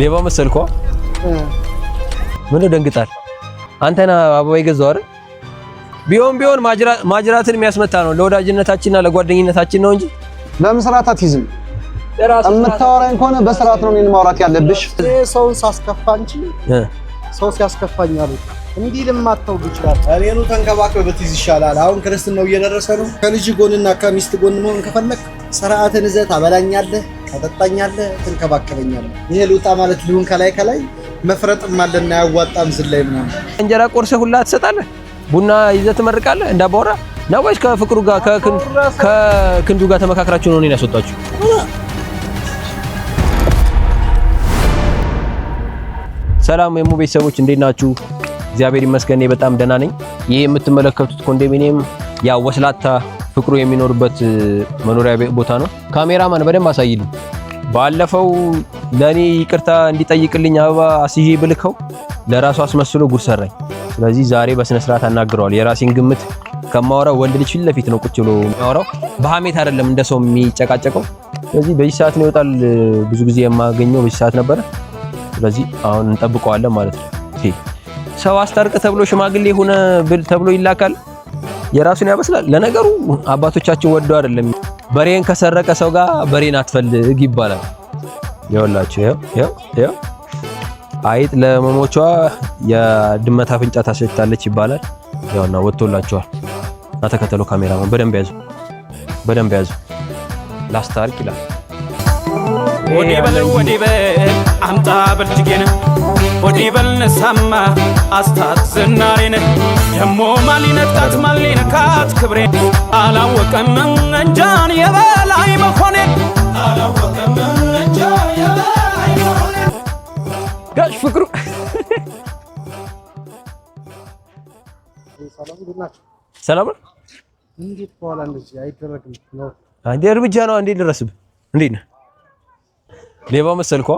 ሌባ መሰልኩ ምን ደንግጣል አንተና አበባ ይገዛው አይደል ቢሆን ማጅራትን የሚያስመታ ነው ለወዳጅነታችንና ለጓደኝነታችን ነው እንጂ ለምስራት አትይዝም እምታወራኝ ከሆነ በስርዓት ነው እኔን ማውራት ያለብሽ ሰው ሳስከፋ እንጂ ሰው ሲያስከፋኛል እንዲህ ለማታው ይችላል እኔኑ ተንከባከብ በትይዝ ይሻላል አሁን ክርስትናው እየደረሰ ነው ከልጅ ጎንና ከሚስት ጎን መሆን ከፈለክ ስርዓትን ይዘህ ታበላኛለህ ታጠጣኛለህ ተንከባከበኛለህ ይሄ ልውጣ ማለት ሊሆን ከላይ መፍረጥም አለና ያዋጣም ዝላይ ምናምን እንጀራ ቆርሰህ ሁላ ትሰጣለህ ቡና ይዘህ ትመርቃለህ እንዳባወራ ነው ወይስ ከፍቅሩ ጋር ከክንዱ ጋር ተመካክራችሁ ነው እኔን ያስወጣችሁ ሰላም የሙ ቤተሰቦች እንዴት ናችሁ እግዚአብሔር ይመስገን በጣም ደህና ነኝ ይሄ የምትመለከቱት ኮንዶሚኒየም ያ ወስላታ ፍቅሩ የሚኖርበት መኖሪያ ቦታ ነው ካሜራማን በደንብ አሳይልኝ ባለፈው ለኔ ይቅርታ እንዲጠይቅልኝ አበባ አስይዤ ብልከው ለራሱ አስመስሎ ጉድ ሰራኝ ስለዚህ ዛሬ በስነ ስርዓት አናግረዋል የራሴን ግምት ከማወራው ወንድ ልጅ ፊት ለፊት ነው ቁጭ ብሎ የሚያወራው በሐሜት አይደለም እንደሰው የሚጨቃጨቀው ስለዚህ በዚህ ሰዓት ነው ይወጣል ብዙ ጊዜ የማገኘው በዚህ ሰዓት ነበር ስለዚህ አሁን እንጠብቀዋለን ማለት ነው ሰው አስታርቅ ተብሎ ሽማግሌ ሆነ ብል ተብሎ ይላካል የራሱን ያበስላል ለነገሩ አባቶቻችን ወደው አይደለም በሬን ከሰረቀ ሰው ጋር በሬን አትፈልግ ይባላል ይወላችሁ ይሄው አይጥ ለመሞቿ የድመት አፍንጫ ታሸታለች ይባላል ያውና ወጥቶላችኋል አተከተሉ ካሜራማን በደንብ ያዙ ላስታርቅ ይላል ወዲ በል አምጣ በልጅጌነ ወዲ በል ነሳማ አስታት ዝናሬነ ደሞ ማሊነካት ክብሬ አላወቀም እንጃን የበላይ መሆኔ ጋሽ ፍቅሩ ሰላም እንዴት በኋላ እንደዚህ አይደረግም ነው አንዴ እርምጃ ነው አንዴ ልረስብ እንዴት ነህ ሌባ መሰልኩ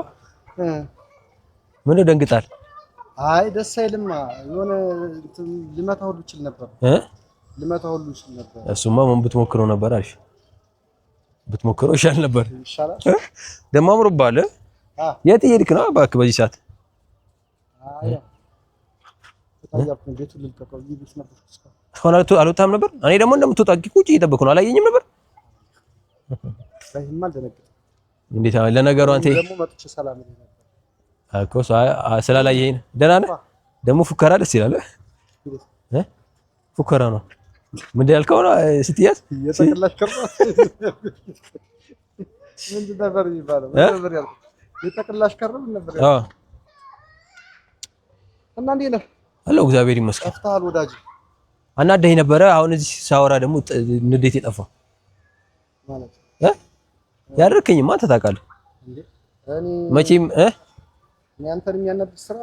ምን ደንግጣል አይ ደስ አይልማ የሆነ ልመታ ሁሉ ይችል ነበር እሱማ ምን ብትሞክረው ነበር አልሽ ብትሞክረው ይሻል ነበር ይሻላል ደሞ አምሮባል የት ሄድክ ነው እባክህ በዚህ ሰዓት አይ ታያችሁ እንዴት ልልቀቀው ይብስ ነበር ሆናቱ አልወጣም ነበር እኔ ደግሞ እንደምትወጣ ቁጭ እየጠበቅኩ ነው አላየኝም ነበር ሳይማ ደነገጠ እንዴት ለነገሩ አንተ ደግሞ መጥቼ ሰላም ነበር አኮ ስላላየኝ ደህና ነህ ደግሞ ፉከራ ደስ ይላል ፉከራ ነው ምን ያልከው ነው ስትያዝ የተቀላሽ ከርባ ምን ነበር ይባላል ነበር ያልከው የተቀላሽ ከርባ ነበር እና እንዴት ነህ አለው እግዚአብሔር ይመስገን አፍታል ወዳጅ አናደኝ ነበር አሁን እዚህ ሳወራ ደግሞ ንዴት የጠፋ ማለት ያደረከኝ ማን ታውቃለህ እንዴ እኔ መቼም እኔ አንተን የሚያናድድ ስራ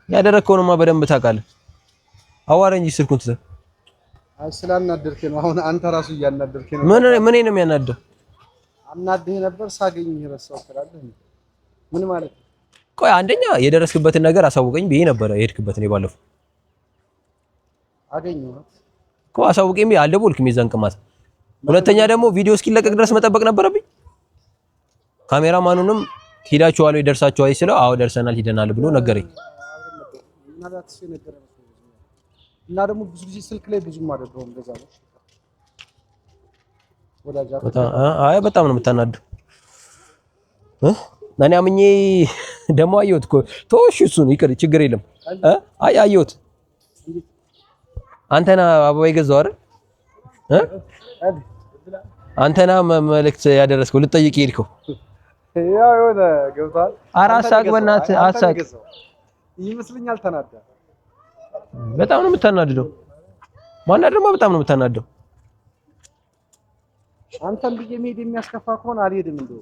ያደረከውንማ በደንብ ታውቃለህ አዋራ እንጂ ስልኩን ትዘ አይ ስላናደርከኝ ነው አሁን አንተ ራሱ እያናደርከኝ ነው ምን ነው የሚያናደው አናደህ ነበር ሳገኝህ ረሳው ትላለህ ምን ማለት ነው ቆይ አንደኛ የደረስክበትን ነገር አሳውቀኝ ብዬ ነበር የሄድክበትን የባለፈው አገኘው እኮ አሳውቀኝ ብዬ አልደወልክም የዛን ቅማት ሁለተኛ ደግሞ ቪዲዮ እስኪለቀቅ ድረስ መጠበቅ ነበረብኝ ካሜራማኑንም ሄዳችኋል ወይ ደርሳችኋል ሲለው አዎ ደርሰናል ሂደናል ብሎ ነገረኝ እና ደግሞ ብዙ ጊዜ ስልክ ላይ ብዙም አይደለም እንደዛ ነው ወዳጃ አይ በጣም ነው የምታናደው እኔ አምኜ ደሞ አየሁት እኮ ተወሽ እሱን ይቅር ችግር የለም አይ አየሁት አንተና አበባ ይገዛው አይደል አንተና መልእክት ያደረስከው ልጠይቅ ይልከው ያው የሆነ ገብቷል አራስ አግበናት አሳቅ ይመስልኛል ተናዳ በጣም ነው የምታናድደው ማን ደግሞ በጣም ነው የምታናድደው አንተም ብዬ መሄድ የሚያስከፋ ከሆነ አልሄድም እንደው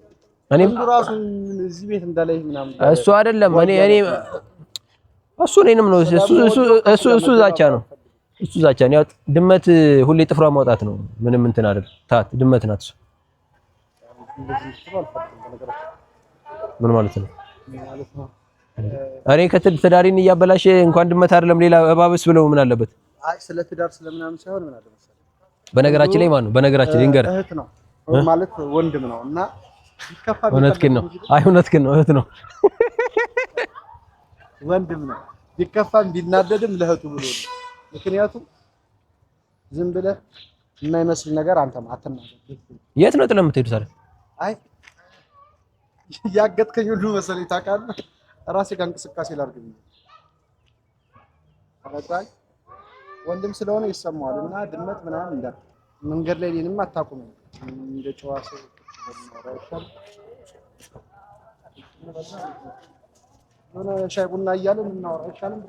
እኔም ራሱ እዚህ ቤት እንዳላይ ምናምን እሱ አይደለም እኔ እሱ እኔንም ነው እሱ ዛቻ ነው እሱ ዛቻ ነው ያው ድመት ሁሌ ጥፍሯ ማውጣት ነው ምንም እንትን አይደል ታት ድመት ናት ምን ማለት ነው እኔ ከትዳሪን እያበላሽ እንኳን ድመት አይደለም ሌላ እባብስ ብለው ምን አለበት አይ ስለ ትዳር ስለምናምን ሳይሆን ምን አለ መሰለህ በነገራችን ላይ ማን ነው በነገራችን ላይ እንገር እህት ነው ማለት ወንድም ነውና እውነትህን ነው። አይ እውነትህን ነው። እህት ነው ወንድም ነው። ቢከፋም ቢናደድም ለእህቱ ብሎ ነው። ምክንያቱም ዝም ብለህ የማይመስል ነገር አንተም አትናገር። የት ነው ጥለህ የምትሄዱት አይደል? አይ ያገትከኝ ሁሉ መሰለኝ ታውቃለህ። ራሴ ጋር እንቅስቃሴ ላድርግ ብዬ አባይ ወንድም ስለሆነ ይሰማዋል። እና ድመት ምናምን እንደ መንገድ ላይ እኔንም አታውቁም እንደ ጨዋ ሰው ሻይ ቡና እያለን እናወራ አይሻልም?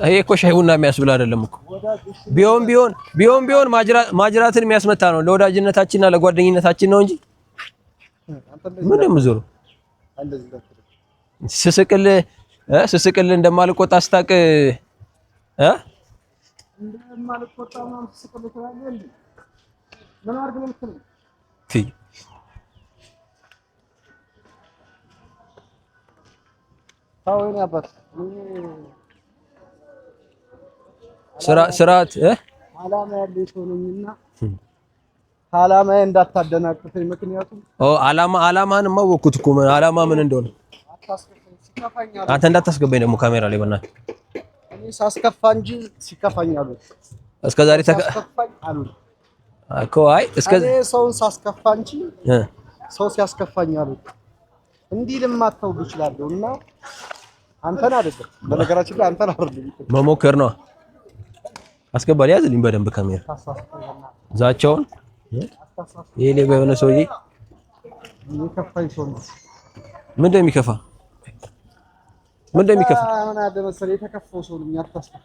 ይሄ እኮ ሻይ ቡና የሚያስብል አይደለም እኮ ቢሆን ማጅራትን የሚያስመታ ነው። ለወዳጅነታችንና ለጓደኝነታችን ነው እንጂ ምንም ዞሮ ስስቅል እንደማልቆጣ ስታቅ እንደማልቆጣ ነው። ስስቅል ትላለህ እንዴ? ምን አድርግ ነው የምትለው? ታውኝ አባት ስራት አላማ ያለው ሰው ነኝና አላማዬ እንዳታደናቅፈኝ። ምክንያቱም አላማህን ማወቅኩት እኮ አላማ ምን እንደሆነ አንተ እንዳታስገባኝ ደግሞ ካሜራ ላይ በእናትህ። እኔ ሳስከፋ እንጂ ሲከፋኝ አሉት እስከዛሬ ሳስከፋኝ አሉት እኮ። አይ እስከዚህ ሰውን ሳስከፋ እንጂ ሰው ሲያስከፋኝ አሉት እንዲህ ልማተው ይችላልው እና አንተን አይደለም በነገራችን ላይ አንተን አይደለም መሞከር ነው። አስገባል ያዝልኝ በደንብ ካሜራ ዛቻውን ይሄ ሌባ የሆነ ሰውዬ የሚከፋኝ ሰው ነው። ምን እንደሚከፋ አሁን አደረሰ የተከፋው ሰው ነው ያታስከፋ።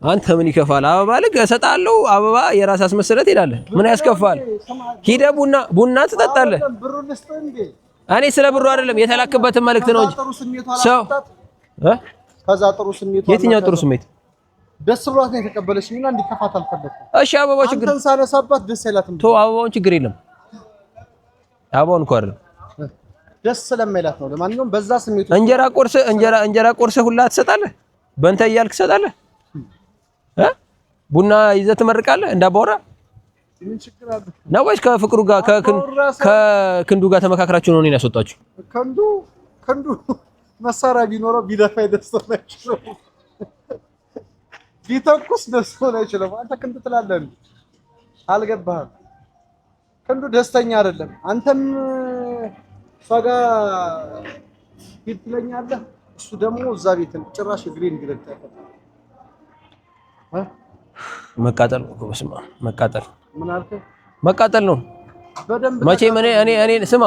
አንተ ምን ይከፋል? አበባ ልክ እሰጥሃለሁ። አበባ የራስ አስመስለት ሄዳለህ። ምን ያስከፋል? ሂደህ ቡና ትጠጣለህ። እኔ ስለ ብሩ አይደለም የተላክበትን መልእክት ነው እንጂ ሰው ከዛ ጥሩ ስሜት የትኛው ጥሩ ስሜት? ደስ ብሏት ነው የተቀበለችኝ እና እንዲከፋት አልፈለኩም። እሺ አበባው ችግር አንተን ሳነሳባት ደስ አይላትም። ተው አበባውን ችግር የለም። አበባውን እኮ አይደለም ደስ ስለማይላት ነው። ለማንኛውም በዛ ስሜት እንጀራ ቆርሰህ ሁላ ትሰጣለህ። በእንተ እያልክ ትሰጣለህ። ቡና ይዘህ ትመርቃለህ እንዳባወራ ምን ችግር አለ ነው? ወይስ ከፍቅሩ ጋር ከክንዱ ጋር ተመካክራችሁ ነው እኔን ያስወጣችሁ? ክንዱ መሳሪያ ቢኖረው ቢደፋ ደስታው ነው። ቢተኩስ ደስታው ነው። አንተ ክንዱ ትላለህ እንዴ? አልገባህም? ክንዱ ደስተኛ አይደለም። አንተም ፈጋ ሂድ ትለኛለህ። እሱ ደግሞ እዛ ቤት ጭራሽ ግሪን ግሬድ መቃጠል ነው። በስማ መቃጠል ምን አልከኝ? መቃጠል ነው በደንብ መቼም እኔ ስማ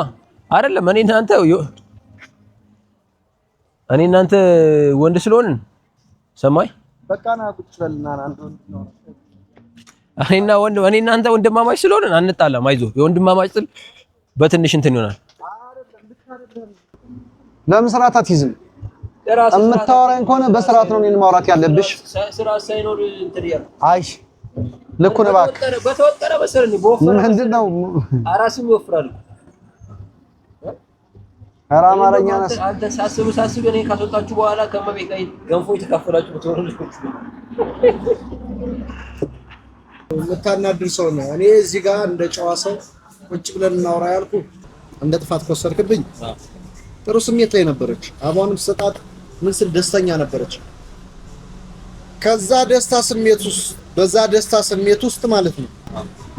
አይደለም እኔ እናንተ ወንድ ስለሆንን ሰማይ በቃ ና ቁጭ በልና አንተ ነው እኔ እናንተ ወንድማማች ስለሆንን አንጣላም። አይዞህ የወንድማማች ጥል በትንሽ እንትን ይሆናል። ለምን ስርዓት አትይዝም? የምታወራኝ ከሆነ በስርዓት ነው እኔን ማውራት ያለብሽ። ስርዓት ሳይኖር እንትን ይያል። አይ ልክ ነው እባክህ። በተወጠረ መሰለኝ በወፈረ ምንድነው አራስም ይወፍራል። ኧረ አማርኛ ነስ አንተ ሳስብ እኔ ካስወጣችሁ በኋላ ከመቤት ጋር ገንፎ የተካፈላችሁ ብትወሩልኝ የምታናድር ሰው ነው። እኔ እዚህ ጋር እንደ ጨዋ ሰው ቁጭ ብለን እናውራ ያልኩ እንደ ጥፋት ከወሰድክብኝ ጥሩ ስሜት ላይ ነበረች። አባውንም ሰጣት ምን ስል ደስተኛ ነበረች። ከዛ ደስታ ስሜት ውስጥ ማለት ነው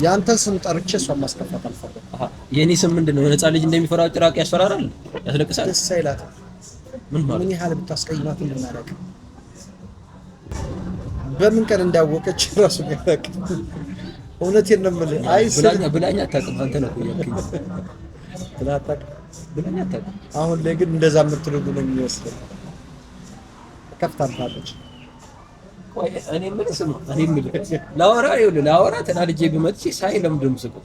ያንተን ስም ጠርቼ እሷን ማስከፋት አልፈለኩም። የኔ ስም ምንድነው? የነፃ ልጅ እንደሚፈራው ጭራቅ ያስፈራራል፣ ያስለቅሳል። ደስ አይላትም። ምን ያህል ብታስቀይማት እንደማላውቅ በምን ቀን እንዳወቀች ራሱ ያለቅ። እውነቴን ነው የምልህ። አይ ብላኛ አታውቅም። አንተ ነው ያልከኝ ብላኛ አታውቅም። አሁን ላይ ግን እንደዛ የምትሉት ነው የሚመስለው። ከፍታለች። እኔ የምልህ ላወራ ተናድጄ ብመጥቼ ሳይ ለምንድን ነው የምስቀው?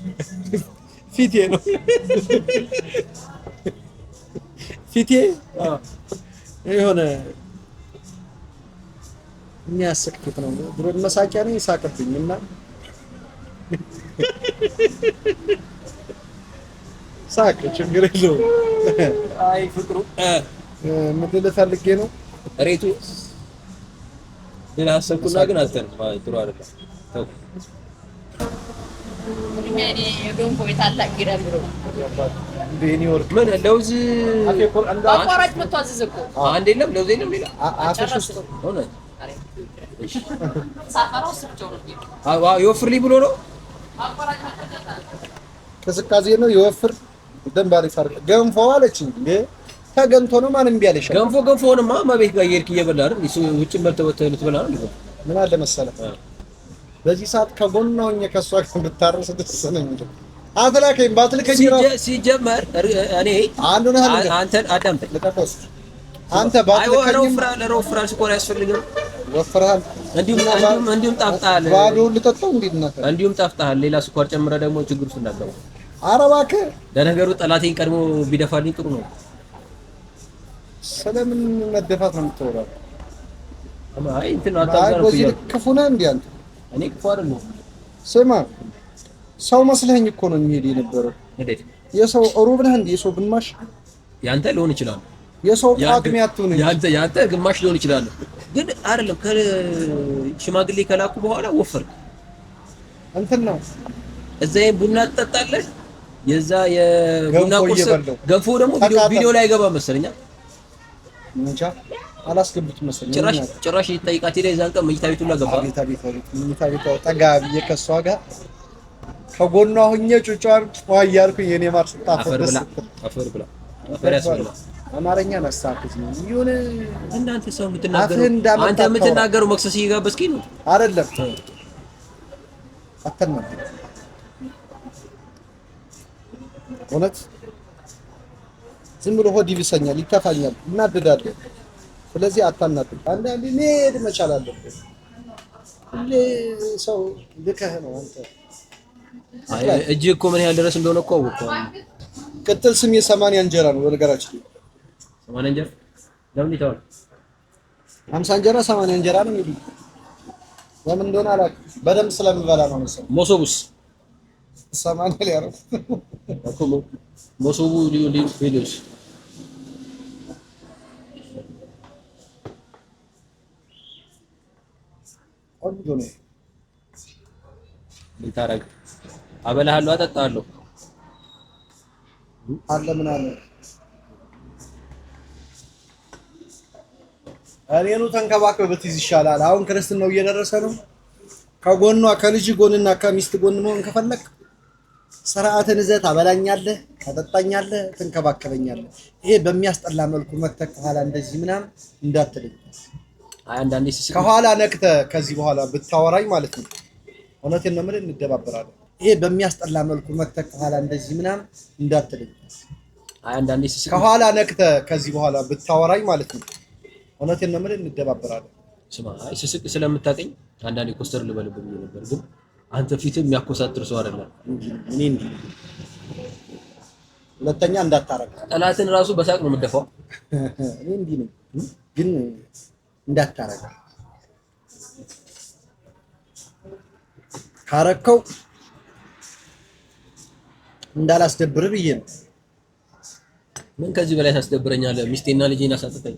ፊቴ ነው ፊቴ የሆነ የሚያስቅ ፊት ነው። ድሮ መሳቂያ ነኝ ሳቅብኝ እና ሳቅ ችግር የለውም። አይ ፍቅሩ ምን ልፈልጌ ነው ሬቱ ሌላ አሰብኩና ግን አልተን ጥሩ አይደለም። يعني يقوم بيتعلق كده برو بنيويورك ምን ለውዝ አቋራጭ መቷዝዝ እኮ አንድ የለም ለውዝ የለም ሌላ አፈሽ ውስጥ እውነት ሳፈራው ስብቸው ነው ይወፍርልኝ ብሎ ነው አቋራጭ መቷዝዝ ቅዝቃዜ ነው ይወፍር ደንብ አሪፍ አድርገህ ገንፎ አለችኝ እንዴ ተገንቶ ነው ማንም ቢያለሽ ገንፎንማ ማቤት ጋር እየሄድክ እየበላ አይደል ውጭ በልተህ ልትበላ ነው ምን አለ መሰለህ በዚህ ሰዓት ከጎኗ ሆኜ ከሷ ጋር ብታርስ ደስ ነው እንዴ አትላከኝ ባትልከኝ ሲጀመር እኔ አንተን አዳምጠኝ ልቀቀስ አንተ ባትልከኝ ወፍራል ስኮር ያስፈልግም ወፍራል እንዲሁም ጣፍጣል ባዶ ልጠጣው እንዴት እንዲሁም ጣፍጣል ሌላ ስኳር ጨምረ ደግሞ ችግር ውስጥ እንዳትገባ ኧረ እባክህ ለነገሩ ጠላቴን ቀድሞ ቢደፋልኝ ጥሩ ነው ስለምን መደፋት ነው የምትወራው አይ እንትን አታዛሩ ክፉ ነህ እንዴ አንተ እኔ ክፉ አይደለሁም ስማ ሰው መስለኝ እኮ ነው የሚሄድ የነበረው እንዴት የሰው ሩብ ነህ እንዴ የሰው ግማሽ ያንተ ሊሆን ይችላል የሰው አቅም ያቱን ያንተ ግማሽ ሊሆን ይችላል ግን አይደለም ከሽማግሌ ከላኩ በኋላ ወፈርክ እንትን ነው እዛ ቡና ትጠጣለህ የዛ የቡና ቁርስ ገንፎ ደግሞ ቪዲዮ ላይ አይገባ መሰለኛ እንጃ አላስገቡት መሰለኝ ጭራሽ ይጠይቃት ሄደ የዛን ቀን መኝታ ቤቱን ላገባ መኝታ ቤቱ ጠጋ ብዬ ከሷ ጋር ከጎኗ ሆኜ ጩጫን ዋያልኩኝ የኔ ማር ስጣፈደስ አፈር ብላ አፈር ያስብላ አማርኛ ነሳኩት ነው ይሁን እናንተ ሰው አንተ የምትናገረው መክሰስ እየጋበዝከኝ ነው አይደለም አተና እውነት ዝም ብሎ ሆድ ይብሰኛል ይከፋኛል እናደዳለሁ ስለዚህ አታናጥም አንዳንዴ መሄድ መቻል አለበት ሁሌ ሰው ልከህ ነው አንተ አይ እጅ እኮ ምን ያህል ድረስ እንደሆነ እኮ አውቀው ቅጥል ስም የ80 እንጀራ ነው በነገራችን 80 እንጀራ ለምን ይታወቅ 50 እንጀራ 80 እንጀራ ነው የሚሉት ለምን እንደሆነ አላውቅም በደንብ ስለምበላ ነው መሰለኝ ሞሶቡስ 80 ላይ አረፍ እኮ ሞሶቡ ሊሉስ ቆንጆ ነው ልታረግ አበላሃለሁ አጠጣሃለሁ አለ ምን አለ እኔኑ ተንከባከብ ብትይዝ ይሻላል አሁን ክርስትናው እየደረሰ ነው ከጎኗ ከልጅ ጎንና ከሚስት ጎን መሆን ከፈለክ ስርዓትን ይዘህ ታበላኛለህ ታጠጣኛለህ ትንከባከበኛለህ ይሄ በሚያስጠላ መልኩ መተክ ኋላ እንደዚህ ምናምን እንዳትልኝ አንዳንዴ ከኋላ ነክተህ ከዚህ በኋላ ብታወራኝ ማለት ነው እውነቴን ነው የምልህ እንደባበራለን ይሄ በሚያስጠላ መልኩ መተክ ኋላ እንደዚህ ምናምን እንዳትልኝ አንዳንዴ ከኋላ ነክተህ ከዚህ በኋላ ብታወራኝ ማለት ነው እውነቴን ነው የምልህ እንደባበራለን ስማ አይ ስስቅ ስለምታቀኝ አንዳንዴ ኮስተር ልበልብህ ነበር ግን አንተ ፊትም የሚያኮሳትር ሰው አይደለም እኔ እንዴ ሁለተኛ እንዳታረግ ጠላትን ራሱ በሳቅ ነው የምደፋው እኔ እንዴ ነው ግን እንዳታረግ ካረከው እንዳላስደብር ብዬ ነው ምን ከዚህ በላይ ታስደብረኛለህ ሚስቴና ልጄን አሳጥተኝ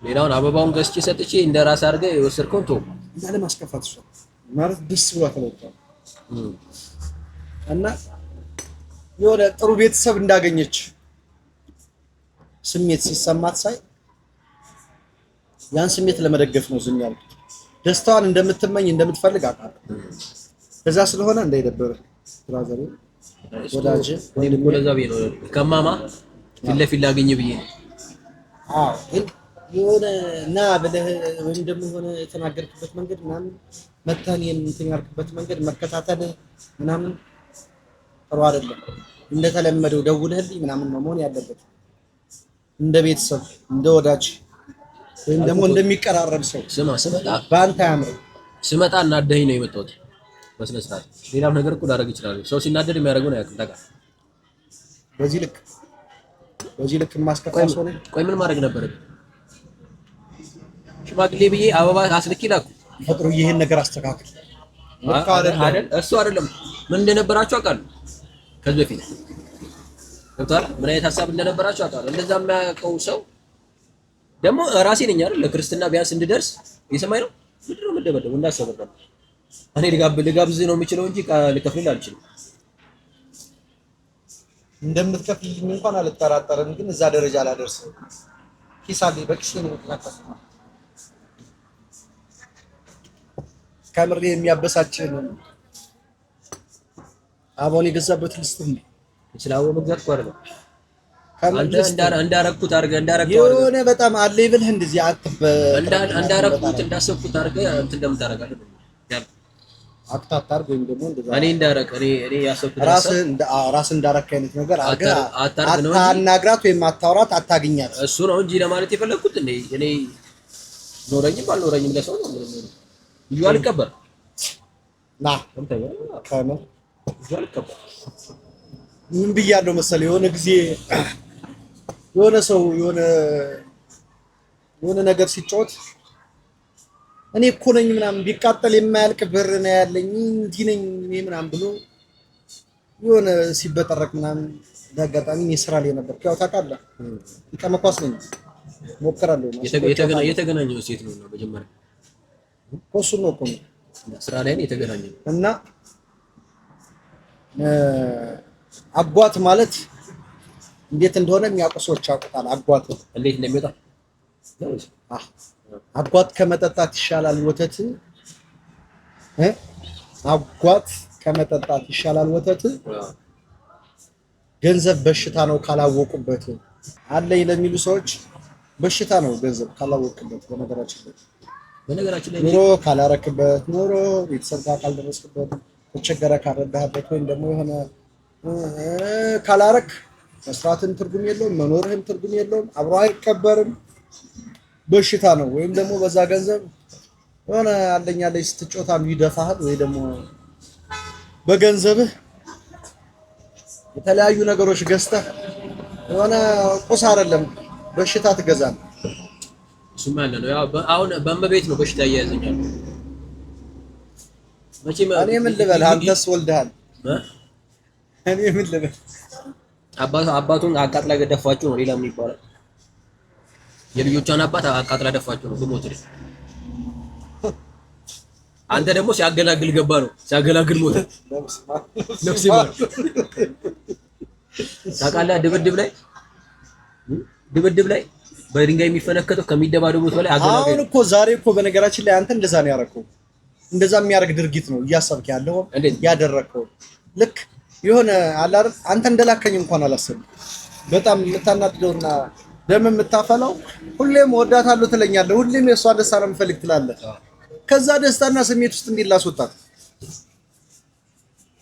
ሌላውን አበባውን ገዝቼ ሰጥቼ እንደራስ አድርገህ የወሰድከው ተው እንዳለ ማስከፋት እሷ ማለት ደስ ብሏት ነው እና የሆነ ጥሩ ቤተሰብ እንዳገኘች ስሜት ሲሰማት ሳይ ያን ስሜት ለመደገፍ ነው ዝም ያልኩት ደስታዋን እንደምትመኝ እንደምትፈልግ አውቃለሁ ከዛ ስለሆነ እንዳይደበር ብራዘር ወዳጅ እኔ እኮ ለዛ ብዬ ነው ከማማ ፊት ለፊት ላገኘ ብዬ ነው አዎ ግን የሆነ ና ብለህ ወይም ደግሞ የሆነ የተናገርክበት መንገድ ምናምን መታን እንትን ያልክበት መንገድ መከታተል ምናምን ጥሩ አይደለም እንደተለመደው ደውለህልኝ ምናምን ነው መሆን ያለበት እንደ ቤተሰብ እንደ ወዳጅ ወይም ደግሞ እንደሚቀራረብ ሰው ስመጣ ባንተ ያምር ስመጣ እናደኝ ነው የመጣሁት በስነ ስርዓት ሌላም ነገር እኮ ላደርግ ይችላል ሰው ሲናደድ የሚያደርገው ነው ያውቃል በዚህ ልክ ማስከፋት ሰው ነው ቆይ ምን ማድረግ ነበረብኝ ሽማግሌ ብዬ አበባ አስልኪ ላኩ ፈጥሩ ይሄን ነገር አስተካክል አይደል እሱ አይደለም ምን እንደነበራችሁ አውቃለሁ ከዚህ በፊት ገብቷል ምን አይነት ሐሳብ እንደነበራችሁ አውቃለሁ እንደዛ የሚያውቀው ሰው ደግሞ ራሴ ነኝ አይደል ለክርስትና ቢያንስ እንድደርስ የሰማይ ነው ምንድነው መደበደብ እንዳሰበው እኔ ልጋብዝ ነው የምችለው እንጂ ልከፍልልህ አልችልም። እንደምትከፍልልኝ እንኳን አልጠራጠርም፣ ግን እዛ ደረጃ አላደርስም። ኪሳሌ በኪስ ነው የምትናቀሰው። ከምሬ የሚያበሳጭህ ነው። አቦኔ የገዛበት ልስት ነው ስላው መግዛት እኮ አይደለም። አንተ እንዳረኩት አድርገህ እንዳረከው የሆነ በጣም አለ ይብልህ እንደዚህ አትበ እንዳረኩት እንዳሰብኩት አድርገህ እንትን እንደምታረጋለህ አክታታ አድርገህ ወይም ደግሞ እንደዛ እኔ እንዳረክ እኔ ያሰብኩት ራስ እንዳረክ አይነት ነገር አታናግራት ወይም አታውራት አታገኛት። እሱ ነው እንጂ ለማለት የፈለኩት እኔ ኖረኝም አልኖረኝም ለሰው ነው ልዩ አልቀበል ና ከመ ምን ብያለሁ መሰለህ የሆነ ጊዜ የሆነ ሰው የሆነ ነገር ሲጫወት እኔ እኮ ነኝ ምናምን ቢቃጠል የማያልቅ ብር ነው ያለኝ እንዲህ ነኝ እኔ ምናምን ብሎ የሆነ ሲበጠረቅ ምናምን ለአጋጣሚ እኔ ስራ ላይ ነበር። ያው ታውቃለህ ይቀመኳስ ነኝ ሞክራለሁ። የተገናኘው ሴት ነው መጀመሪያ ኮሱ ነው እኮ ስራ ላይ ነው የተገናኘው እና አጓት ማለት እንዴት እንደሆነ የሚያውቁ ሰዎች ያውቁታል። አጓት እንዴት እንደሚወጣ አጓት ከመጠጣት ይሻላል ወተት አጓት ከመጠጣት ይሻላል ወተት። ገንዘብ በሽታ ነው ካላወቁበት አለኝ ለሚሉ ሰዎች በሽታ ነው ገንዘብ ካላወቁበት። በነገራችን ላይ ኑሮ ካላረክበት ኑሮ ቤተሰብ ጋር ካልደረስክበት ተቸገረ ካረዳህበት ወይም ደግሞ የሆነ ካላረክ መስራትን ትርጉም የለውም፣ መኖርህም ትርጉም የለውም፣ አብሮ አይከበርም። በሽታ ነው። ወይም ደግሞ በዛ ገንዘብ የሆነ አለኛ ላይ ስትጮታ ይደፋሃል፣ ወይ ደግሞ በገንዘብህ የተለያዩ ነገሮች ገዝተህ የሆነ ቁስ አይደለም በሽታ ትገዛለህ። እሱማ ያለ ነው። ያው አሁን በእመቤት ነው በሽታ እያያዘኛል። መቼም እኔ ምን ልበል አንተስ ወልደሃል። እኔ ምን ልበል አባቱን አቃጥላ ገደፋችሁ ነው። ሌላ ምን ይባላል? የልጆቿን አባት አቃጥላ ደፋችሁ ነው በሞት ላይ። አንተ ደግሞ ሲያገላግል ገባ ነው። ሲያገላግል ሞተ። ነፍስ ይማር። ታውቃለህ ድብድብ ላይ በድንጋይ የሚፈነከተው ከሚደባደቡት በላይ አገላግል። አሁን እኮ ዛሬ እኮ በነገራችን ላይ አንተ እንደዛ ነው ያደረከው። እንደዛ የሚያደርግ ድርጊት ነው እያሰብክ ያለው ያደረከው። ልክ የሆነ አላር አንተ እንደላከኝ እንኳን አላሰብም። በጣም የምታናድደውና ደም የምታፈላው ሁሌም ወዳታለሁ ትለኛለህ። ሁሌም የሷ ደስታ ነው የምፈልግ ትላለህ። ከዛ ደስታና ስሜት ውስጥ እንዴት ላስወጣት?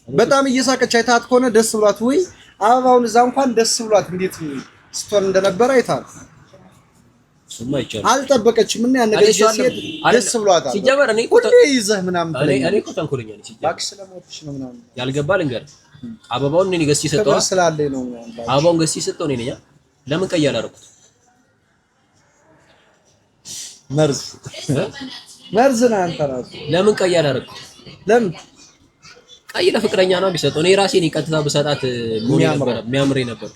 በጣም እየሳቀች አይታት ከሆነ ደስ ብሏት ወይ አበባውን እዛ እንኳን ደስ ብሏት እንዴት ስትሆን እንደነበረ አይታል። ሱማ ይቻላል አልጠበቀችም እና ያን ነገር ደስ ብሏታል። ሲጀመር እኔ እኮ ይዘህ ምናምን እኔ እኮ ተንኮለኛ ነኝ። ሲጀመር ባክስ ለሞትሽ ነው ምናምን ያልገባ ልንገርህ። አበባውን እኔ ገዝቼ ሰጠው ስላለኝ ነው። አበባውን ገዝቼ ሰጠው እኔ ነኝ። ለምን ቀይ አላደረኩት? መርዝ ነው አንተ ራስህ። ለምን ቀይ አላደረኩት? ለምን ቀይ ለፍቅረኛ ነው ቢሰጠው እኔ ራሴ ነኝ ቀጥታ በሰጣት የሚያምረኝ ነበር።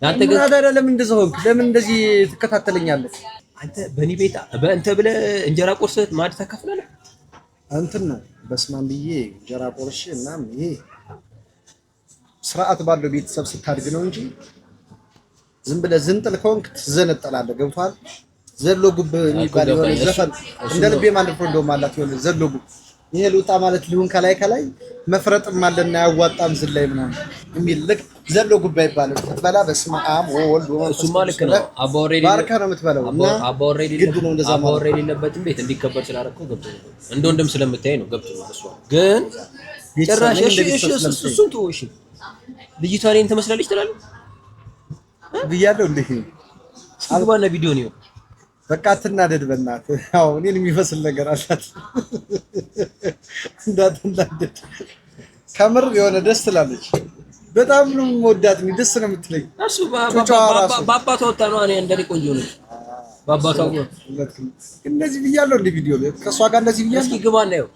አንተ ግን ለምን እንደዚህ ሆንክ? ለምን እንደዚህ ትከታተለኛለህ? አንተ በእኔ ቤት በእንተ ብለህ እንጀራ ቆርሰህ ማድ ተከፍላለህ። እንትን ነው በስማም ብዬ እንጀራ ቆርሼ እና ይሄ ስርዓት ባለው ቤተሰብ ስታድግ ነው እንጂ ዝም ብለህ ዝንጥል ከሆንክ ትዘነጠላለህ። ገብቶሃል? ዘሎ ጉብ የሚባል የሆነ ዘፈን እንደ ልቤ ማለት ነው እንደውም አላት የሆነ ዘሎ ጉብ ይሄ ልውጣ ማለት ሊሆን ከላይ መፍረጥም አለና ያዋጣም ዝላይ ምናምን የሚል ልክ ዘሎ ጉባ ይባላል። ትበላ በስመ አብ ወወልድ ወመንፈስ እሱማ ልክ ነው። አባወሬ ባርከ ነው የምትበላው እና አባወሬ ግድ ነው እንደዛ ማለት አባወሬ የሌለበትም ቤት እንዲከበር ስላደረከው ገብቶ ነው እንደ ወንድም ስለምታይ ነው ገብቶ ነው። እሷ ግን ጭራሽ እሱን ተወው። እሺ ልጅቷ እኔን ትመስላለች ትላለህ ብያለሁ እንዴ? አግባና ቪዲዮ ነው በቃ አትናደድ በእናትህ። ያው እኔን የሚመስል ነገር አላት እንዳትናደድ። ከምር የሆነ ደስ ትላለች። በጣም ነው የምወዳት። ደስ ነው የምትለኝ። እሱ በአባቷ ወጣ ነው። እኔ እንደኔ ቆንጆ ነች በአባቷ። እንደዚህ ብያለሁ እንደ ቪዲዮ ከሷ ጋር እንደዚህ ብያለሁ። እስኪ ግባ እናየው።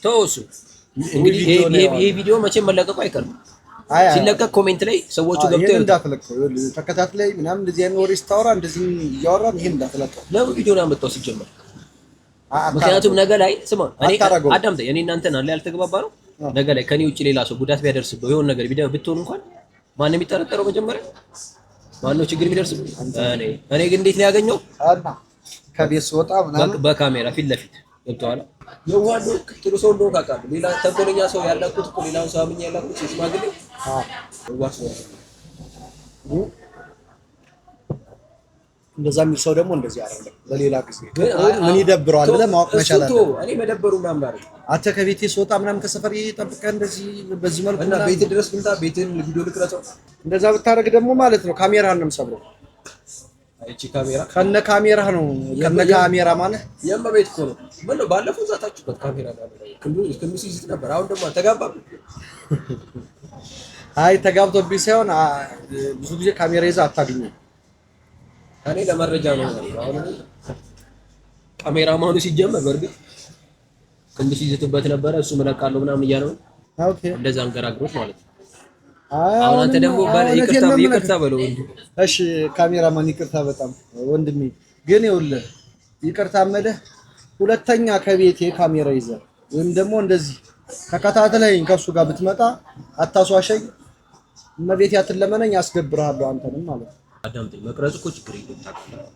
ተው እሱ እንግዲህ ይሄ ቪዲዮ መቼም መለቀቁ አይቀርም። ሲለቀቅ ኮሜንት ላይ ሰዎቹ ገብተው እንዳትለቀው ተከታትለኝ ምናምን እንደዚህ አይነት ወሬ ስታወራ እንደዚህ እያወራን ይሄን እንዳትለቀው። ለምን ቪዲዮ ነው ያመጣው? ሲጀመር ምክንያቱም ነገ ላይ ስማ እኔ አዳምጠኝ እኔ እናንተን አለ ያልተግባባ ነው ነገ ላይ ከኔ ውጪ ሌላ ሰው ጉዳት ቢያደርስብህ የሆነ ነገር ብትሆን እንኳን ማን የሚጠረጠረው መጀመሪያ ማነው ችግር የሚደርስብህ እኔ ግን እንዴት ሊያገኘው ከቤት ስወጣ ምናምን በካሜራ ፊት ለፊት ገብቶሃል የዋዶ ክትሉ ሰው ነው ካቃሉ ሌላ ተንኮለኛ ሰው ያላኩት እኮ ሌላውን ሰው አምኛ ያላኩት ሲስማግል ዋስ ነው እንደዛ የሚል ሰው ደግሞ እንደዚህ አይደለም ለሌላ ጊዜ ምን ይደብረዋል ብለህ ማወቅ መቻል አለ እኔ መደበሩ ምናምን አይደል አንተ ከቤቴ ስወጣ ምናምን ከሰፈር ይጠብቀህ እንደዚህ በዚህ መልኩ እና ቤት ድረስ ምንታ ቤትን ቪዲዮ ልቅረጸው እንደዛ ብታረግ ደግሞ ማለት ነው ካሜራህን ነው የምሰብረው አይቺ ካሜራ ከነ ካሜራ ነው ከነ ካሜራ ማለት የማቤት እኮ ነው ምን ነው ባለፈው ዛታችሁበት ካሜራ ጋር ክንዱ ሲይዝ ነበር አሁን ደግሞ ተጋባብ አይ ተጋብቶብኝ ሳይሆን ብዙ ጊዜ ካሜራ ይዛ አታገኝም እኔ ለመረጃ ነው አሁን ካሜራማኑ ሲጀመር በርግጥ ክንዱ ሲይዝበት ነበር እሱ መለቃለው ምናምን እያለው ኦኬ እንደዛ አንገራግሮት ማለት ነው አሁን አንተ ደግሞ ይቅርታ በለው እሺ ካሜራማን ይቅርታ በጣም ወንድሜ ግን ይኸውልህ ይቅርታ መለህ ሁለተኛ ከቤቴ ካሜራ ይዘህ ወይም ደግሞ እንደዚህ ተከታተለኝ ከሱ ጋር ብትመጣ አታሷሸኝ እመቤት ያትለመነኝ አስገብርሃለሁ አንተንም ማለት ነው አዳምጠኝ መቅረጽ እኮ ችግር የለም ታውቃለህ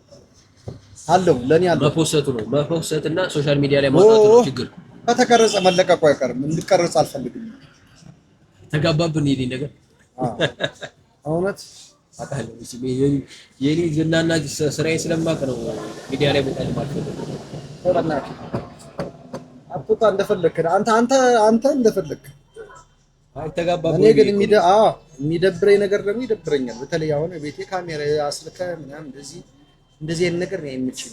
አለው ለኔ አለው መፖሰትና ሶሻል ሚዲያ ላይ ማውጣቱ ነው ችግር ከተቀረጸ መለቀቁ አይቀርም እንድቀርጽ አልፈልግም ተጋባብን ይሄ ነገር እውነት አቃለ የኔ ዝናና ስራዬ ስለማቅ ነው ሚዲያ ላይ መጣል ማለት ነው ወራናክ አጥቷ እንደፈለክ አንተ እንደፈለክ አይ ተጋባብን እኔ ግን የሚደብረኝ ነገር ደግሞ ይደብረኛል በተለይ አሁን ቤቴ ካሜራ አስልከ ምናምን እንደዚህ አይነት ነገር ነው የሚችል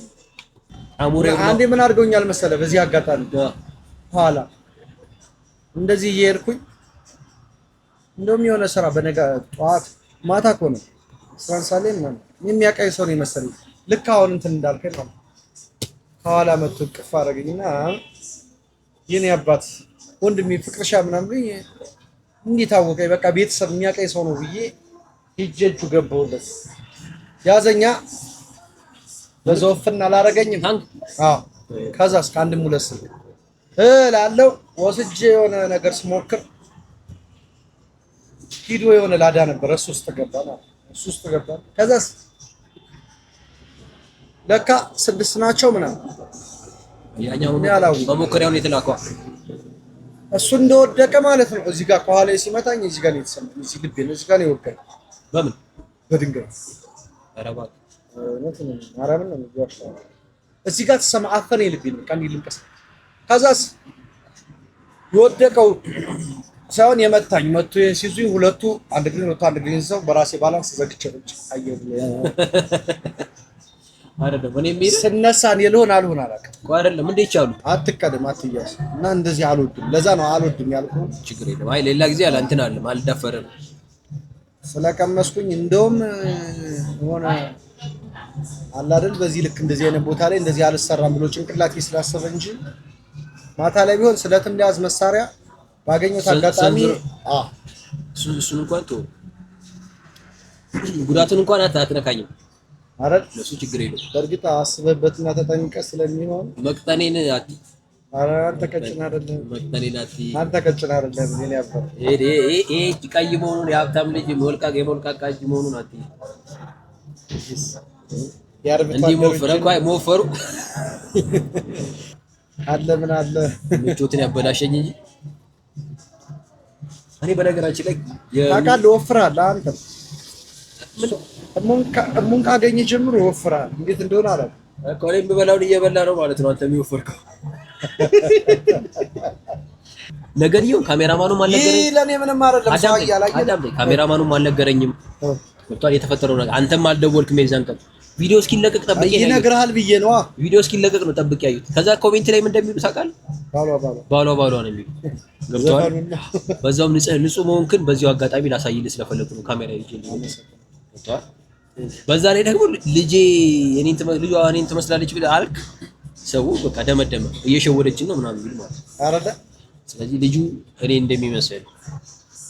አንዴ ምን አድርገውኛል መሰለ በዚህ አጋጣሚ ኋላ እንደዚህ እየሄድኩኝ እንደውም የሆነ ስራ በነጋ ጧት ማታ እኮ ነው ስራንሳሌን ነው የሚያቀይ ሰው ነው መሰለኝ ልክ አሁን እንትን እንዳልከኝ ነው ኋላ መጥቶ ቅፍ አደረገኝና የኔ አባት ወንድሜ ፍቅርሻ ምናምን እንዴት አወቀኝ በቃ ቤተሰብ የሚያቀይ ሰው ነው ብዬ ሂጀጁ ገባውለት ያዘኛ በዘወፍና አላረገኝም አዎ ከዛስ ከአንድ ሙለስ ላለው ወስጄ የሆነ ነገር ስሞክር ሂዶ የሆነ ላዳ ነበር እሱ ውስጥ ገባ ከዛስ ለካ 6 ናቸው ምናምን ያኛው በሞከሪያው ነው የተላከው እሱ እንደወደቀ ማለት ነው እዚህ ጋር ከኋላ ሲመታኝ እዚህ ጋር ነው የተሰማኝ እዚህ ልቤ ነው እዚህ ጋር ነው የወደቀ በምን በድንገት አረባ ነው አረምን ነው የሚወርሰው እዚህ ጋር ተሰማ አፈኔ ልቤ ነው ቀን ይልምቀስ ከዛስ የወደቀው ሳይሆን የመታኝ መጥቶ ሲዙኝ ሁለቱ አንድ ግሪን ሰው በራሴ ባላንስ ዘግቼው አየሁ አይደለም እኔ የሚል ስነሳን የልሆን አልሆን አላውቅም እኮ አይደለም እንዴ ይቻሉ አትቀደም አትያስ እና እንደዚህ አልወድም ለዛ ነው አልወድም ያልኩህ ችግር የለም አይ ሌላ ጊዜ አለ እንትን አለ አልደፈረም ስለቀመስኩኝ እንደውም ሆነ አለ አይደል በዚህ ልክ እንደዚህ አይነት ቦታ ላይ እንደዚህ አልሰራም ብሎ ጭንቅላቴ ስላሰበ እንጂ ማታ ላይ ቢሆን ስለትም ሊያዝ መሳሪያ ባገኘው አጋጣሚ እሱን እንኳን ተው ጉዳቱን እንኳን አትነካኝም አረድ ለሱ ችግር የለም በርግጥ አስበህበትና ተጠንቀህ ስለሚሆን መቅጠኔን አንተ ቀጭን አይደለም መቅጠኔን አንተ ቀጭን አይደለም እኔ ያፈር ይሄ ቀይ መሆኑን የሀብታም ልጅ የሞልቃቃ እጅ መሆኑን አትይ እንዲህ ሞፈሩ አለ ምን አለ ምቾትን ያበላሸኝ እንጂ እኔ በነገራችን ላይ ታውቃለህ ወፍራለህ አንተ እሙን ካገኘ ጀምሮ ወፍራል እንዴት እንደሆነ አላውቅም እኮ እኔም በበላውን እየበላ ነው ማለት ነው አንተ የሚወፈርከው ነገርየው ካሜራማኑ አልነገረኝም ለኔ ምንም አይደለም ሰው ያላየኝ ካሜራማኑ አልነገረኝም ወጥቷል የተፈጠረው ነገር አንተም አልደወልክም የዛን ቀን ቪዲዮ እስኪለቀቅ ጠብቄ ይነግርሃል ብዬ ነው ቪዲዮ እስኪለቀቅ ነው ጠብቄ ያዩት ከዛ ኮሜንት ላይ ምን እንደሚሉ ታውቃለህ ባሏ ነው የሚሉ ገብቷል በዛውም ንጹህ መሆንክን በዚሁ አጋጣሚ ላሳይልህ ስለፈለኩ ነው ካሜራ ይዤ ገብቷል በዛ ላይ ደግሞ ልጄ እኔን ትመስላለች ብለህ አልክ ሰው በቃ ደመደመ እየሸወደችን ነው ምናምን ቢል ማለት አረዳ ስለዚህ ልጁ እኔ እንደሚመስል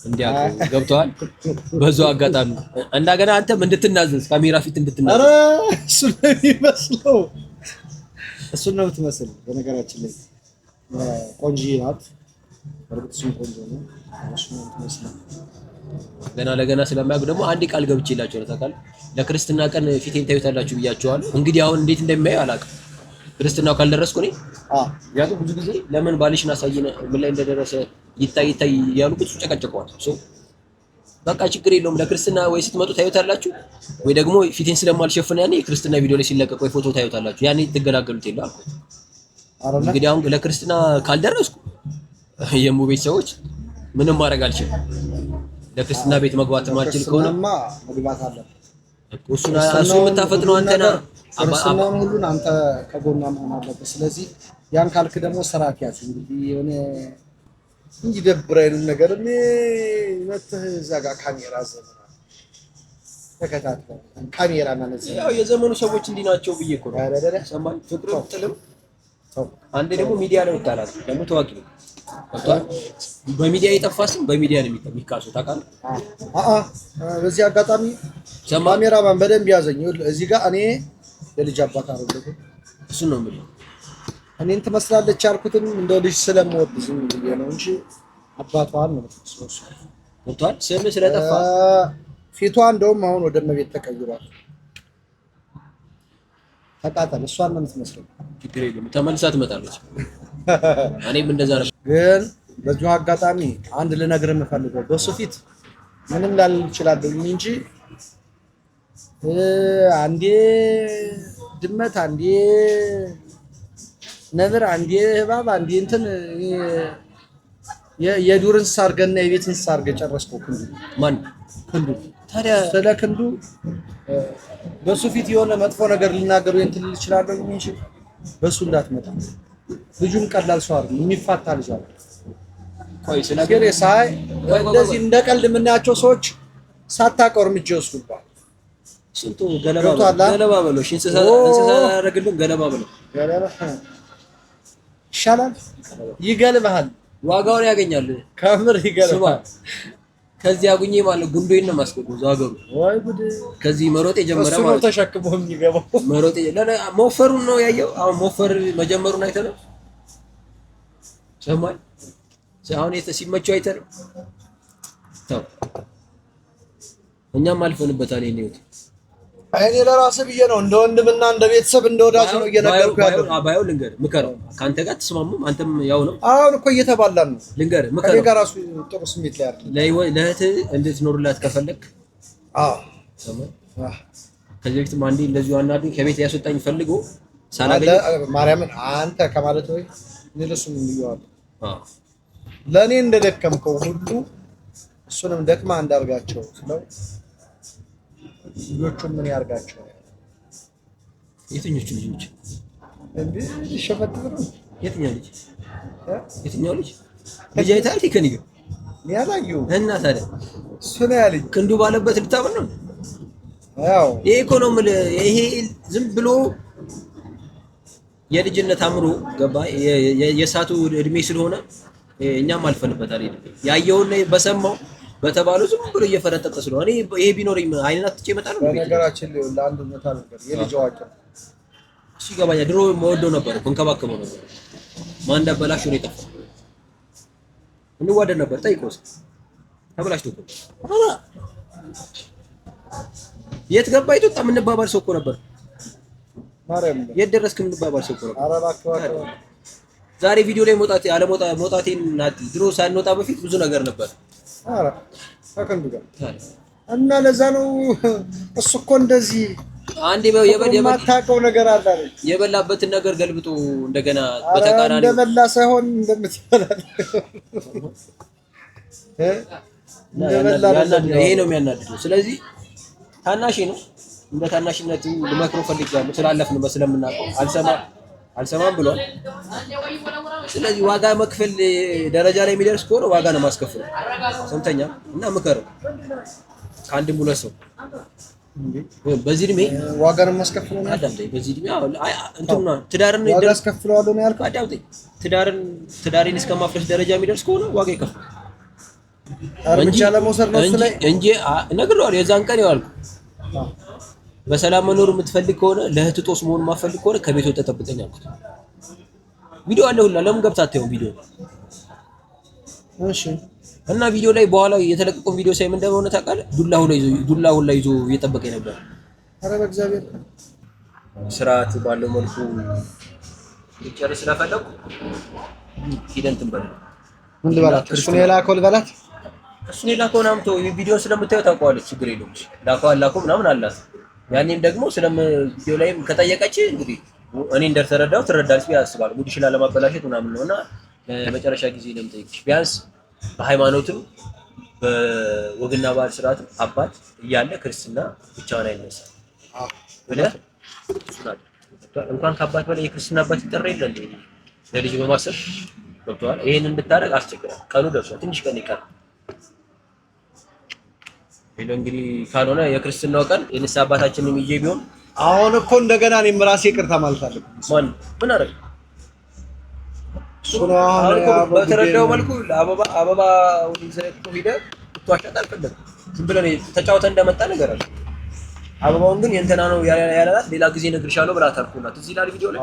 እንዲያውቁ ገብቷል በዛው አጋጣሚ እንደገና አንተም እንድትናዘዝ ካሜራ ፊት እንድትናዘዝ አረ እሱ ነው የሚመስለው እሱን ነው የምትመስል። በነገራችን ላይ ቆንጆ ናት። በርግጥ እሱም ቆንጆ ነው። እሱን ነው የምትመስል። ገና ለገና ስለማያውቁ ደግሞ አንድ ቃል ገብቼላችሁ ነው ታውቃለህ። ለክርስትና ቀን ፊቴን ታዩታላችሁ ብያችኋለሁ። እንግዲህ አሁን እንዴት እንደሚያዩ አላውቅም። ክርስትናው ካልደረስኩ እኔ ያው ብዙ ጊዜ ለምን ባልሽን አሳይነ ምን ላይ እንደደረሰ ይታይ ያሉ ብዙ ጨቀጨቀዋል። በቃ ችግር የለውም ለክርስትና ወይ ስትመጡ ታዩታላችሁ ወይ ደግሞ ፊቴን ስለማልሸፍን ያኔ የክርስትና ቪዲዮ ላይ ሲለቀቅ ወይ ፎቶ ታዩታላችሁ። ያኔ ትገላገሉት ይላል አልኩት። እንግዲህ አሁን ለክርስትና ካልደረስኩ የሙ ቤተሰቦች ምንም ማድረግ አልችልም። ለክርስትና ቤት መግባት ማልችል ከሆነማ መግባት አለ እሱ የምታፈጥነው አንተ ነህ። ክርስትናውን ሁሉን አንተ ከጎና መሆን አለበት። ስለዚህ ያን ካልክ ደግሞ ስራት ያዝ። እንግዲህ የሆነ እንጂ ደብረኝ ነገር እኔ መተህ እዛ ጋር ካሜራ ዘመና ተከታተል ካሜራ ማለት ነው። ያው የዘመኑ ሰዎች እንዲህ ናቸው ብዬ እኮ ነው። ሰማን ፍቅር ጥልም አንዴ ደግሞ ሚዲያ ላይ ወጣላት ደግሞ ታዋቂ ነው። በሚዲያ የጠፋስም በሚዲያ ነው የሚካሰው ታውቃለህ። በዚህ አጋጣሚ ካሜራማን በደንብ ያዘኝ። እዚህ ጋር እኔ የልጅ አባት አይደለም እሱ ነው የምልህ። እኔን ትመስላለች ያልኩትም እንደ ልጅ ስለምወድ ዝም ብዬ ነው እንጂ አባቷን ነው ስለሱ ወጣል ስም ስለጠፋ ፊቷ እንደውም አሁን ወደ መቤት ተቀይሯል። ተቃጠለ እሷን ነው የምትመስለው። ችግር የለም ተመልሳ ትመጣለች። እኔም እንደዛ ነው። ግን በዚሁ አጋጣሚ አንድ ልነግርህ የምፈልገው በሱ ፊት ምንም ላል ይችላል እንጂ አንዴ ድመት አንዴ ነብር አንዴ እባብ አንዴ እንትን የዱር እንስሳ አድርገና የቤት እንስሳ አድርገህ ጨረስከው። ማን ክንዱ ታዲያ ስለ ክንዱ በሱ ፊት የሆነ መጥፎ ነገር ሊናገሩ እንትን ይችላል እንጂ በሱ እንዳትመጣ። ልጁም ቀላል ሰው አይደል፣ የሚፋታ ልጅ አይደል። ቆይ ስለገሬ ሳይ እንደዚህ እንደ ቀልድ የምናያቸው ሰዎች ሳታውቀው እርምጃ ይወስዱባል። ስንቱ ገለባ በለው እንስሳ ያደረግልን ገለባ በለው ይሻላል። ይገልብሃል፣ ዋጋውን ያገኛል። ከምር ይገልብሃል። ከዚህ አጉኜ ማለት ጉንዶይን ነው ማስቆጠው ዛገሩ ወይ ጉድ! ከዚህ መሮጥ የጀመረ ማለት ነው ተሸክሞ የሚገባው መሮጥ ሞፈሩን ነው ያየው። አሁን ሞፈር መጀመሩን አይተነው ሰማይ አሁን ሲመቸው አይተነው ተው እኛም አልፈንበታል። ይሄን እኔ ለራስህ ብዬ ነው እንደ ወንድምና እንደ ቤተሰብ እንደ ወዳጅ ነው እየነገርኩ ያለው። ባይው ልንገር ምከረው። ካንተ ጋር ተስማሙም አንተም ያው ነው። አሁን እኮ እየተባላን ነው። ልንገር ምከረው። ከኔ ጋር ራሱ ጥሩ ስሜት ላይ አይደለም። ለእህትህ እንድትኖርላት ከፈለክ ከዚህ በፊትም አንዴ እንደዚሁ አናዱኝ ከቤት ያስወጣኝ ፈልጎ ሳላገኝ ማርያምን አንተ ከማለት ወይ ለሱም እንዲያው ለኔ እንደደከምከው ሁሉ እሱንም ደክማ እንዳርጋቸው ስለው ልጆቹም ምን ያርጋቸው? የትኞቹ ልጆች እንዴ ሸፈትሩ? የትኛው ልጅ የትኛው ልጅ ልጅ አይታል ከኔ ጋር ያላዩ እና ታዲያ እሱ ነው ያለኝ። ክንዱ ባለበት ልታምን ነው? ያው ይሄ ኢኮኖሚ ይሄ ዝም ብሎ የልጅነት አምሮ ገባ የሳቱ እድሜ ስለሆነ እኛም አልፈንበታል። ያየውና በሰማው በተባለው ዝም ብሎ እየፈረጠጠ ስለሆነ ይሄ ቢኖርኝ አይነን አጥቼ እመጣለሁ። በነገራችን ላይ ለአንድ መታ ነገር የልጅ አዋቂ እሱ ይገባኛል። ድሮ መወደው ነበር እንከባከበው ነበር። ማን እንዳበላሽ ነው የጠፋው። እንዋደድ ነበር። ጠይቆስ ተበላሽቶ እኮ የት ገባ ይወጣ የምንባባል ሰው እኮ ነበር። ማርያም የት ደረስክ የምንባባል ሰው እኮ ነበር። ኧረ እባክህ ዛሬ ቪዲዮ ላይ መውጣቴን ድሮ ሳንወጣ በፊት ብዙ ነገር ነበር። ኧረ ከከንዱ ጋር እና ለዛ ነው እሱ እኮ እንደዚህ አንዴ የማታውቀው ነገር አለ አይደል? የበላበትን ነገር ገልብጦ እንደገና በተቃራኒ እንደበላ ሳይሆን እንደምትበላ ይሄ ነው የሚያናድደው። ስለዚህ ታናሽ ነው እንደ ታናሽነቱ ልመክረው ፈልጌያለሁ። ስላለፍን ስለምናውቀው አልሰማም ብሏል። ስለዚህ ዋጋ መክፈል ደረጃ ላይ የሚደርስ ከሆነ ዋጋ ነው ማስከፈል። ሰምተኛ እና ምከረው ከአንድም ሁለት ሰው በዚህ እድሜ ዋጋ ነው ማስከፈል ነው አይደል? በዚህ እድሜ እንትና ትዳርን ዋጋ አስከፍለዋለሁ ነው ያልከው። አዳምጠኝ። ትዳርን እስከማፍረስ ደረጃ የሚደርስ ከሆነ ዋጋ ይከፍላል። እርምጃ ለመውሰድ ነው እሱ ላይ እንጂ ነግሬዋለሁ። የዛን ቀን ያልኩ በሰላም መኖር የምትፈልግ ከሆነ ለእህት ጦስ መሆን ማፈልግ ከሆነ ከቤት ወጥተህ ጠብቀኝ አልኩት። ቪዲዮ አለ ሁላ ለምን ገብታ አታየውም ቪዲዮ? እሺ እና ቪዲዮ ላይ በኋላ የተለቀቀው ቪዲዮ ሳይ ምን እንደሆነ ታውቃለህ? ዱላ ሁላ ይዞ እየጠበቀኝ ነበር። ኧረ በእግዚአብሔር ስርዓት ባለው መልኩ ይጨርስ ስለፈለኩ ሂደን ትንበል ምን ልበላት? እሱን የላከው ልበላት? እሱን የላከው ናምቶ ቪዲዮ ስለምታየው ታውቀዋለች። ችግር የለውም። ላከው ምናምን አላት። ያኔም ደግሞ ቪዲዮ ላይም ከጠየቀች እንግዲህ እኔ እንደተረዳው ትረዳለች ብዬ አስባለሁ። ጉድሽን ላለማበላሸት ምናምን ነውና ለመጨረሻ ጊዜ ለምጠይቅሽ ቢያንስ በሃይማኖትም በወግና ባህል ስርዓትም አባት እያለ ክርስትና ብቻውን አይነሳም ብለህ እንኳን ከአባት በላይ የክርስትና አባት ይጠራ የለ እንዴ? ለልጅ በማሰብ ገብቶሃል? ይሄን እንድታረግ አስቸግራለሁ። ቀኑ ደርሷል። ትንሽ ቀን ይቀር ሄሎ። እንግዲህ ካልሆነ የክርስትናው ቀን የንስሐ አባታችንን ይዤ ቢሆን አሁን እኮ እንደገና እኔም ራሴ ይቅርታ ማለት አለብኝ። ማን ምን አደረገ? ሱና በተረዳው መልኩ አበባ ወዲህ ዘርቶ ሄደ ተዋሻት አልፈለግም። ዝም ብለን ተጫውተን እንደመጣ ነገር አለ። አበባውን ግን የእንትና ነው ያላላት ሌላ ጊዜ እነግርሻለሁ ብላ ታርኩላት። እዚህ ላይ ቪዲዮ ላይ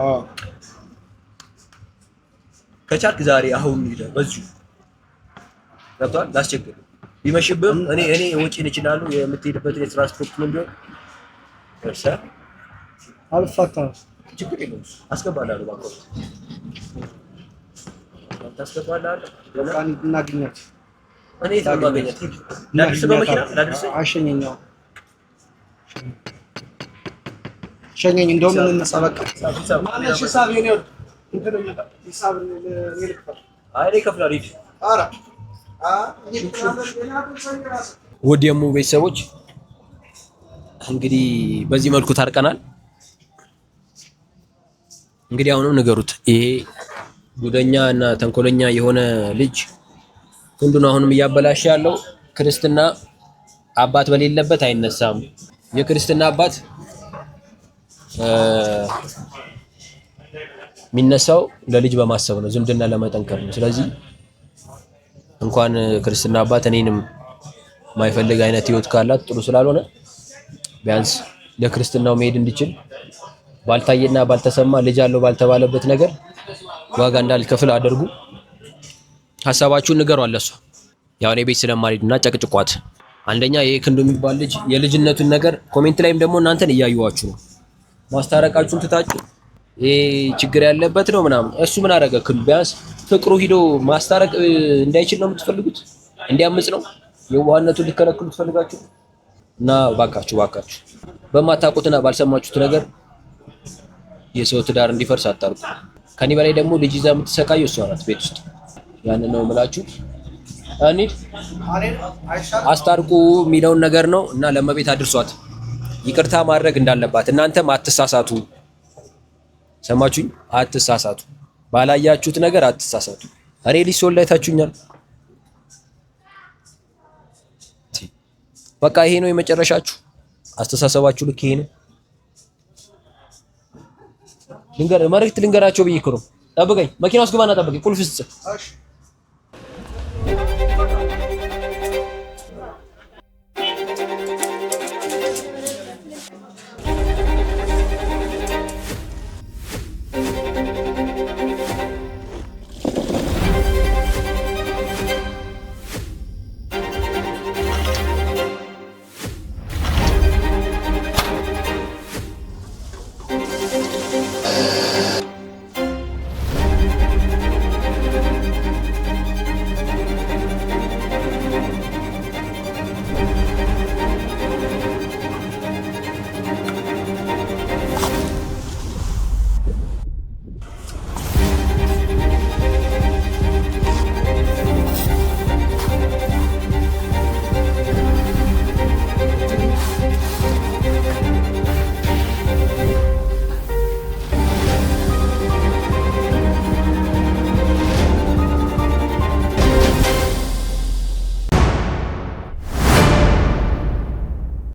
ከቻልክ ዛሬ አሁን ሄደ በዚሁ ገብቷል። ላስቸግር ቢመሽብም እኔ ወጪ እንችላለን የምትሄድበት የትራንስፖርት ምን ቢሆን እርሳ አልፋታም። ችግር የለውም አስገባላለሁ። ባንኮት ታስገባላለህ። በቃን እናገኛት። እኔ ታማገኛት ላድርስ በመኪና ላድርስ። አሸኘኝ ነው ሸኘኝ። እንደውም እንነሳ በቃ ማነሽ ሂሳብ የኔ ወድ እንትን ሂሳብ ልልክፈል። አይ ከፍላል ሂድ። ኧረ ውድ የሙ ቤተሰቦች እንግዲህ በዚህ መልኩ ታርቀናል። እንግዲህ አሁንም ንገሩት ይሄ ጉደኛ እና ተንኮለኛ የሆነ ልጅ ሁሉን አሁንም እያበላሸ ያለው ክርስትና አባት በሌለበት አይነሳም። የክርስትና አባት የሚነሳው ለልጅ በማሰብ ነው፣ ዝምድና ለመጠንከር ነው። ስለዚህ እንኳን ክርስትና አባት እኔንም ማይፈልግ አይነት ህይወት ካላት ጥሩ ስላልሆነ ቢያንስ ለክርስትናው መሄድ እንዲችል ባልታየና ባልተሰማ ልጅ አለው ባልተባለበት ነገር ዋጋ እንዳልከፍል አድርጉ። ሐሳባችሁን ንገሩ አለሷ። ያው እኔ ቤት ስለማልሄድና ጨቅጭቋት። አንደኛ ይሄ ክንዱ የሚባል ልጅ የልጅነቱን ነገር ኮሜንት ላይም ደግሞ እናንተን እያዩዋችሁ ነው። ማስታረቃችሁን ትታችሁ ይሄ ችግር ያለበት ነው ምናምን። እሱ ምን አደረገ? ክንዱ ቢያንስ ፍቅሩ ሂዶ ማስታረቅ እንዳይችል ነው የምትፈልጉት? እንዲያምጽ ነው የዋህነቱን ሊከለክሉ ትፈልጋችሁ? እና ባካችሁ በማታውቁትና ባልሰማችሁት ነገር የሰው ትዳር እንዲፈርስ አታርቁ። ከኔ በላይ ደግሞ ልጅ ይዛ የምትሰቃየው እሷ ናት ቤት ውስጥ። ያንን ነው የምላችሁ። እንሂድ አስታርቁ የሚለውን ነገር ነው እና ለመቤት አድርሷት። ይቅርታ ማድረግ እንዳለባት እናንተም አትሳሳቱ። ሰማችሁኝ? አትሳሳቱ። ባላያችሁት ነገር አትሳሳቱ። እኔ ልጅ ሶል ላይ ታችሁኛል። በቃ ይሄ ነው የመጨረሻችሁ። አስተሳሰባችሁ ልክ ይሄ ነው። መልእክት ልንገራቸው ብዬ እኮ ነው። ጠብቀኝ፣ መኪና ውስጥ ግባና ጠብቀኝ። ቁልፍ ስጥ።